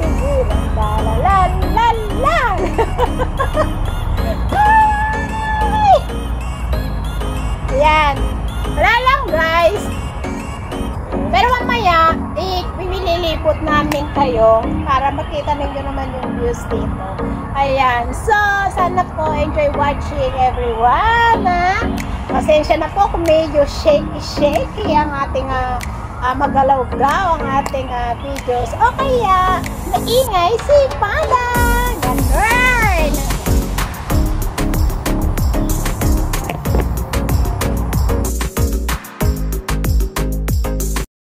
tigilan. Lalalan. Ay! Ayan. Wala lang guys. Pero mamaya, pinililipot namin kayo para makita ninyo naman yung views dito. Ayan. So, sana po enjoy watching everyone. Pasensya na po kung medyo shaky ang ating magalaw-gaw ang ating videos. O kaya, maingay si Panda.